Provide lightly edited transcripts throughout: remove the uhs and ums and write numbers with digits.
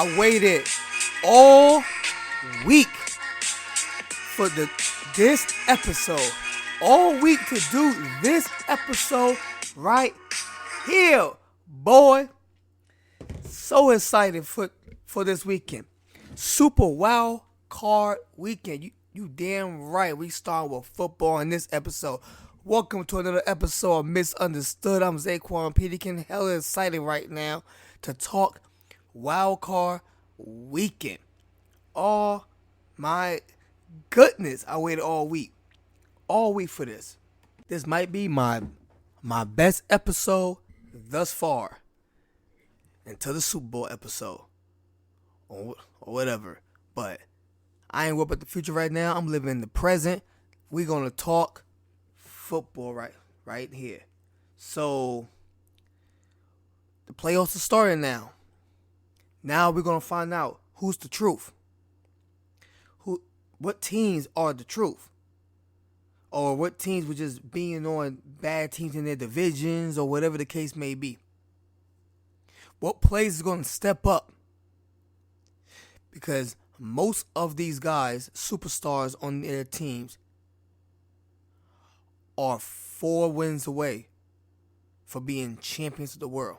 I waited all week for this episode. All week to do this episode right here, boy. So excited for this weekend. Super Wildcard Weekend. You damn right. We start with football in this episode. Welcome to another episode of Misunderstood. I'm Za-Quan Peterkin. Hella excited right now to talk Wildcard Weekend. Oh my goodness. I waited all week for this. This might be my best episode thus far until the Super Bowl episode or whatever. But I ain't worried about the future right now. I'm living in the present. We're going to talk football right here. So the playoffs are starting now. Now we're going to find out who's the truth. What teams are the truth? Or what teams were just being on bad teams in their divisions or whatever the case may be. What players is going to step up? Because most of these guys, superstars on their teams, are 4 wins away for being champions of the world.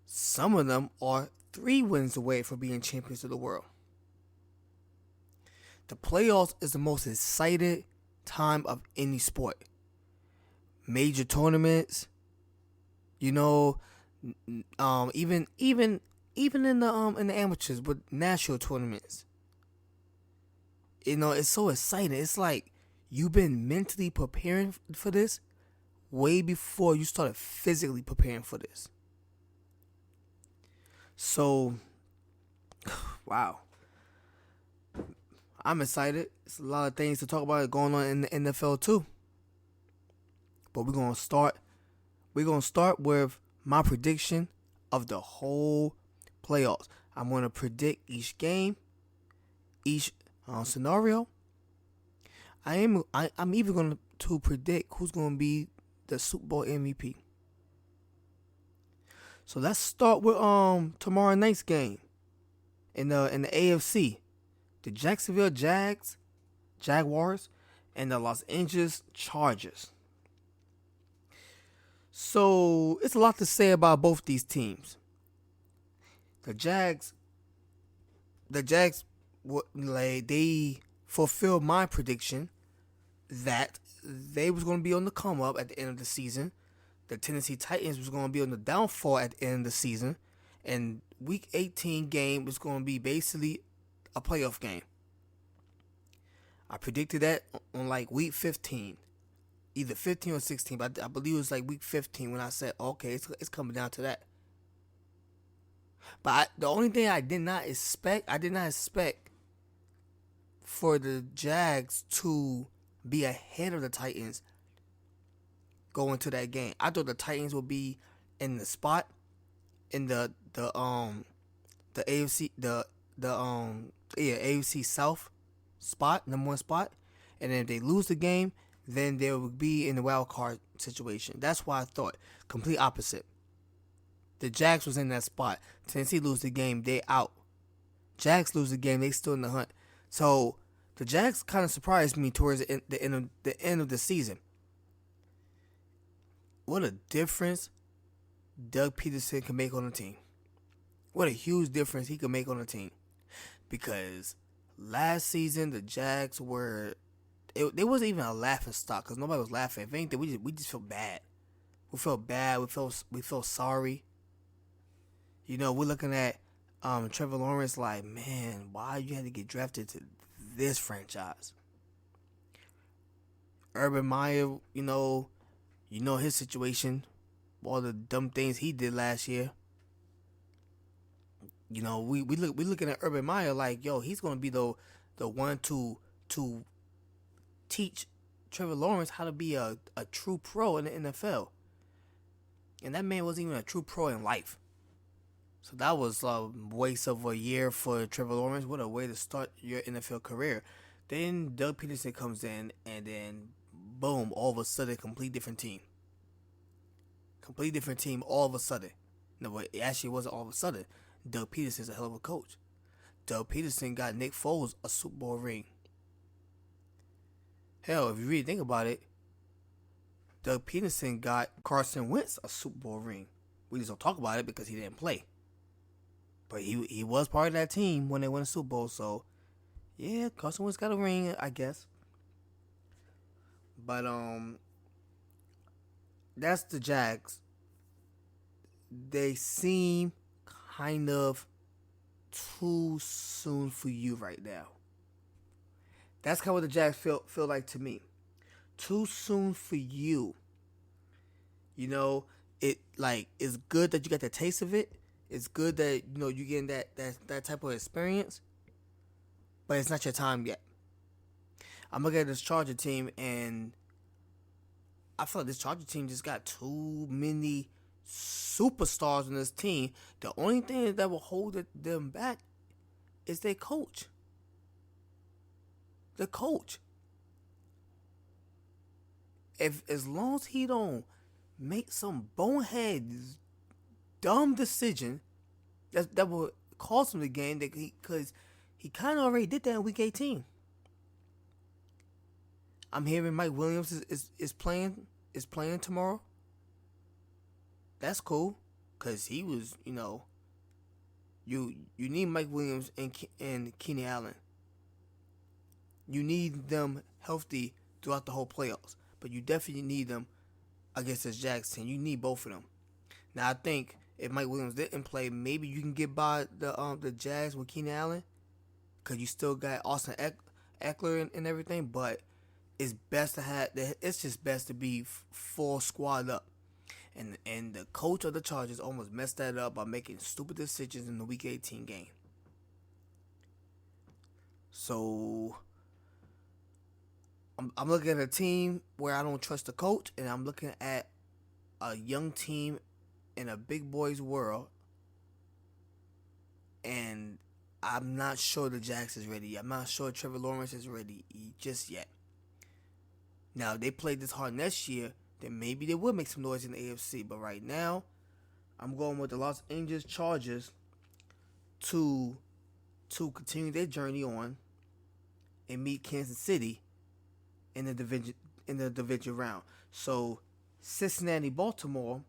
Some of them are 3 wins away for being champions of the world. The playoffs is the most excited time of any sport. Major tournaments, even in the amateurs with national tournaments. It's so exciting. It's like you've been mentally preparing for this way before you started physically preparing for this. So, wow. I'm excited. It's a lot of things to talk about going on in the NFL too. But we're gonna start with my prediction of the whole playoffs. I'm gonna predict each game, each scenario. I'm even going to predict who's going to be the Super Bowl MVP. So let's start with tomorrow night's game in the AFC. The Jacksonville Jaguars, and the Los Angeles Chargers. So it's a lot to say about both these teams. The Jags, they fulfilled my prediction that they was going to be on the come up at the end of the season. The Tennessee Titans was going to be on the downfall at the end of the season. And Week 18 game was going to be basically a playoff game. I predicted that on like Week 15. Either 15 or 16. But I believe it was like Week 15 when I said, okay, it's coming down to that. But the only thing I did not expect for the Jags to be ahead of the Titans going to that game. I thought the Titans would be in the spot in the AFC AFC South spot, number 1 spot, and then if they lose the game, then they would be in the wild card situation. That's why I thought. Complete opposite. The Jags was in that spot. Tennessee lose the game, they out. Jags lose the game, they still in the hunt. So the Jags kind of surprised me towards the end of the season. What a difference Doug Peterson can make on a team. What a huge difference he could make on a team. Because last season the Jags they wasn't even a laughing stock because nobody was laughing. If anything, we just felt bad. We felt bad. We felt sorry. We're looking at Trevor Lawrence like, man, why you had to get drafted to this franchise? Urban Meyer, his situation, all the dumb things he did last year. We looking at Urban Meyer like, yo, he's gonna be the one to teach Trevor Lawrence how to be a true pro in the NFL. And that man wasn't even a true pro in life. So that was a waste of a year for Trevor Lawrence. What a way to start your NFL career. Then Doug Peterson comes in, and then boom, all of a sudden, complete different team. Complete different team all of a sudden. No, it actually wasn't all of a sudden. Doug Peterson's a hell of a coach. Doug Peterson got Nick Foles a Super Bowl ring. Hell, if you really think about it, Doug Peterson got Carson Wentz a Super Bowl ring. We just don't talk about it because he didn't play. But he was part of that team when they won the Super Bowl. So, yeah, Carson Wentz got a ring, I guess. But, that's the Jags. They seem kind of too soon for you right now. That's kind of what the Jags feel like to me. Too soon for you. You know, it's good that you got the taste of it. It's good that you're getting that type of experience. But it's not your time yet. I'm looking at this Charger team, and I feel like this Charger team just got too many superstars on this team. The only thing that will hold them back is their coach. The coach. As long as he don't make some bonehead dumb decision that will cost him the game, because he kind of already did that in Week 18. I'm hearing Mike Williams is playing tomorrow. That's cool, because he was, you need Mike Williams and Keenan Allen. You need them healthy throughout the whole playoffs, but you definitely need them against this Jags team. You need both of them. Now, I think if Mike Williams didn't play, maybe you can get by the Jags with Keenan Allen, because you still got Austin Eckler and everything. But it's best to have. It's just best to be full squad up. And the coach of the Chargers almost messed that up by making stupid decisions in the Week 18 game. So I'm looking at a team where I don't trust the coach, and I'm looking at a young team in a big boys world, and I'm not sure the Jags is ready. I'm not sure Trevor Lawrence is ready just yet. Now, if they played this hard next year, then maybe they will make some noise in the AFC. But right now, I'm going with the Los Angeles Chargers to continue their journey on and meet Kansas City in the division round. So Cincinnati, Baltimore,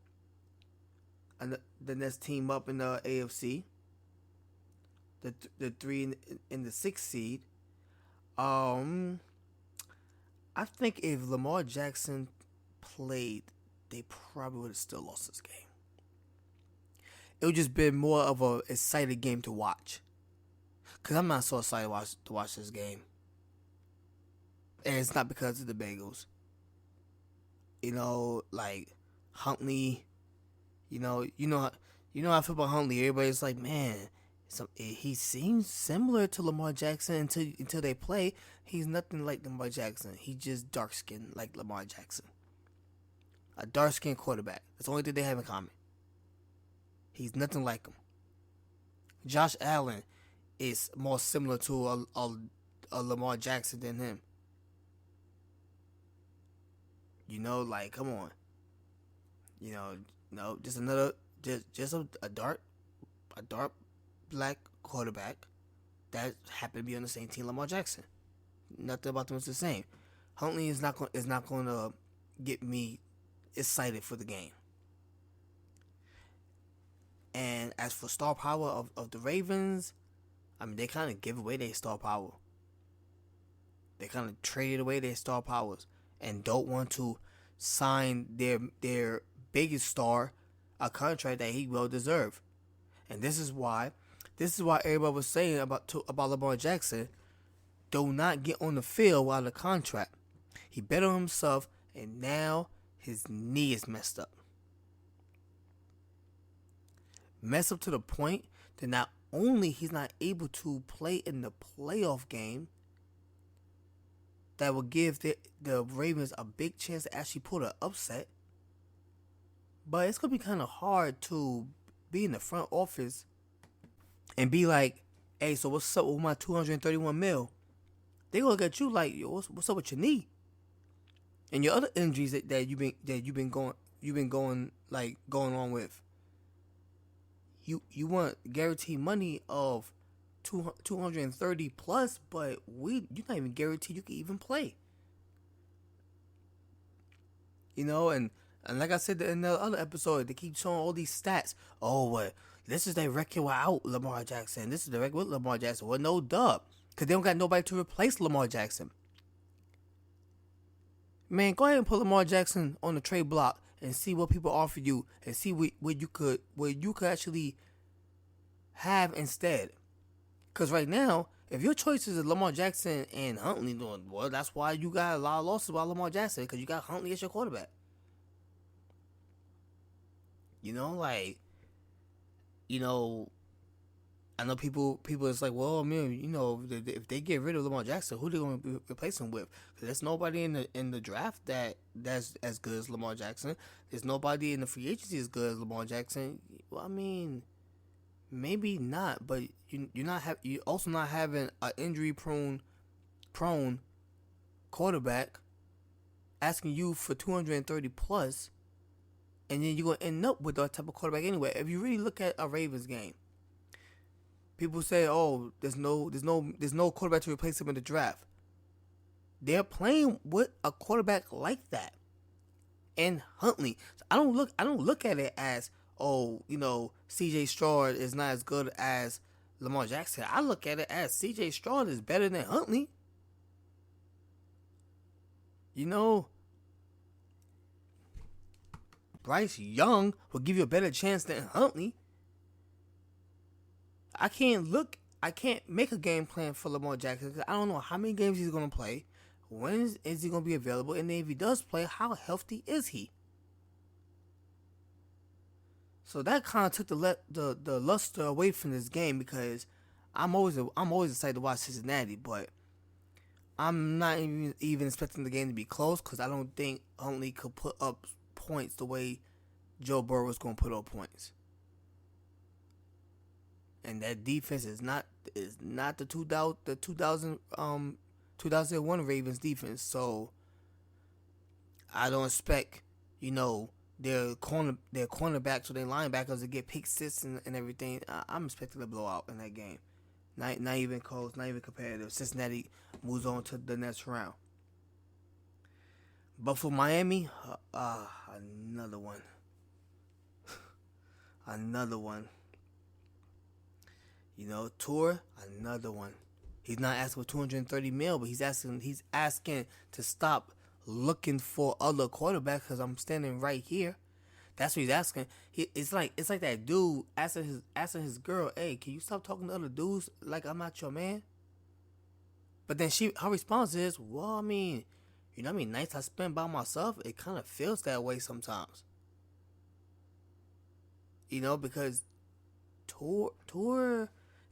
and the next team up in the AFC, the 3 in the 6th seed. I think if Lamar Jackson played, they probably would have still lost this game. It would just been more of a excited game to watch, because I'm not so excited to watch this game. And it's not because of the Bengals. Like Huntley, how I feel about Huntley. Everybody's like, man, he seems similar to Lamar Jackson until they play. He's nothing like Lamar Jackson. He's just dark skinned like Lamar Jackson. A dark skinned quarterback. That's the only thing they have in common. He's nothing like him. Josh Allen is more similar to a Lamar Jackson than him. Come on. Just another, just a dark black quarterback that happened to be on the same team Lamar Jackson. Nothing about them is the same. Huntley is not going to get me excited for the game. And as for star power of the Ravens, I mean, they kind of give away their star power. They kind of traded away their star powers and don't want to sign their biggest star a contract that he will deserve. And this is why everybody was saying about Lamar Jackson, do not get on the field while the contract. He bet on himself, and now his knee is messed up. Messed up to the point that not only he's not able to play in the playoff game, that will give the Ravens a big chance to actually pull an upset. But it's going to be kind of hard to be in the front office and be like, hey, so what's up with my $231 million? They gonna look at you like, yo, what's up with your knee? And your other injuries that you've been going on with. you want guaranteed money of 230 plus, but you're not even guaranteed you can even play. And like I said in the other episode, they keep showing all these stats. Oh, what? This is their record without Lamar Jackson. This is the record with Lamar Jackson. Well, no dub. Because they don't got nobody to replace Lamar Jackson. Man, go ahead and put Lamar Jackson on the trade block and see what people offer you and see what you could actually have instead. Because right now, if your choices are Lamar Jackson and Huntley, well, that's why you got a lot of losses about Lamar Jackson, because you got Huntley as your quarterback. I know people is like, well, I mean, if they get rid of Lamar Jackson, who they going to replace him with? Because there's nobody in the draft that's as good as Lamar Jackson. There's nobody in the free agency as good as Lamar Jackson. Well, I mean, maybe not, but you also not having an injury prone quarterback asking you for 230 plus, and then you're gonna end up with that type of quarterback anyway. If you really look at a Ravens game, people say, "Oh, there's no quarterback to replace him in the draft." They're playing with a quarterback like that, and Huntley. So I don't look at it as, oh, C.J. Stroud is not as good as Lamar Jackson. I look at it as C.J. Stroud is better than Huntley. Bryce Young will give you a better chance than Huntley. I can't make a game plan for Lamar Jackson because I don't know how many games he's going to play. When is he going to be available? And then if he does play, how healthy is he? So that kind of took the luster away from this game, because I'm always excited to watch Cincinnati, but I'm not even expecting the game to be close, because I don't think Huntley could put up points the way Joe Burrow was going to put up points. And that defense is not the 2001 Ravens defense. So I don't expect their cornerbacks or their linebackers to get pick six and everything. I'm expecting a blowout in that game. Not even close, not even competitive. Cincinnati moves on to the next round. But for Miami, another one. Another one. Tour, another one. He's not asking for 230 mil, but he's asking to stop looking for other quarterbacks because I'm standing right here. That's what he's asking. It's like that dude asking his girl, "Hey, can you stop talking to other dudes like I'm not your man?" But then her response is, "Well, I mean, how many nights I spend by myself? It kind of feels that way sometimes." Because Tour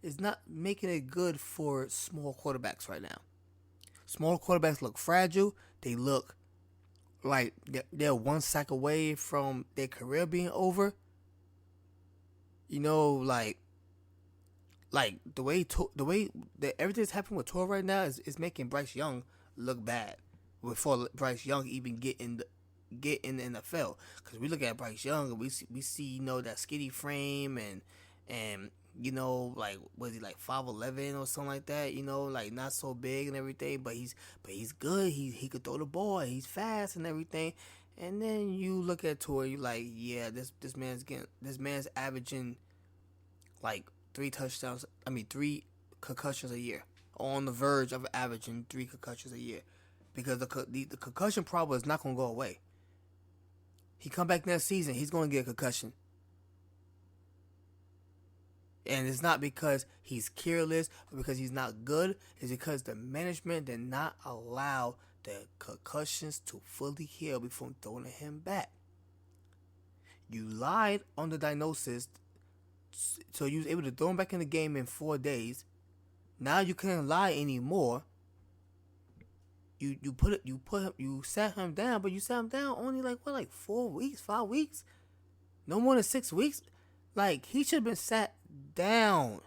is not making it good for small quarterbacks right now. Small quarterbacks look fragile. They look like they're one sack away from their career being over. Like the way that everything's happening with Tour right now is making Bryce Young look bad before Bryce Young even get in the NFL. Because we look at Bryce Young and we see that skinny frame and like, was he like 5'11" or something like that? Like not so big and everything, but he's good. He could throw the ball. He's fast and everything. And then you look at Tour, you like, yeah, this man's averaging like 3 concussions a year, on the verge of averaging 3 concussions a year, because the concussion problem is not gonna go away. He come back next season, he's gonna get a concussion. And it's not because he's careless or because he's not good. It's because the management did not allow the concussions to fully heal before throwing him back. You lied on the diagnosis, so you was able to throw him back in the game in 4 days. Now you can't lie anymore. You sat him down, but you sat him down only like 4 weeks, 5 weeks, no more than 6 weeks. Like, he should have been sat down.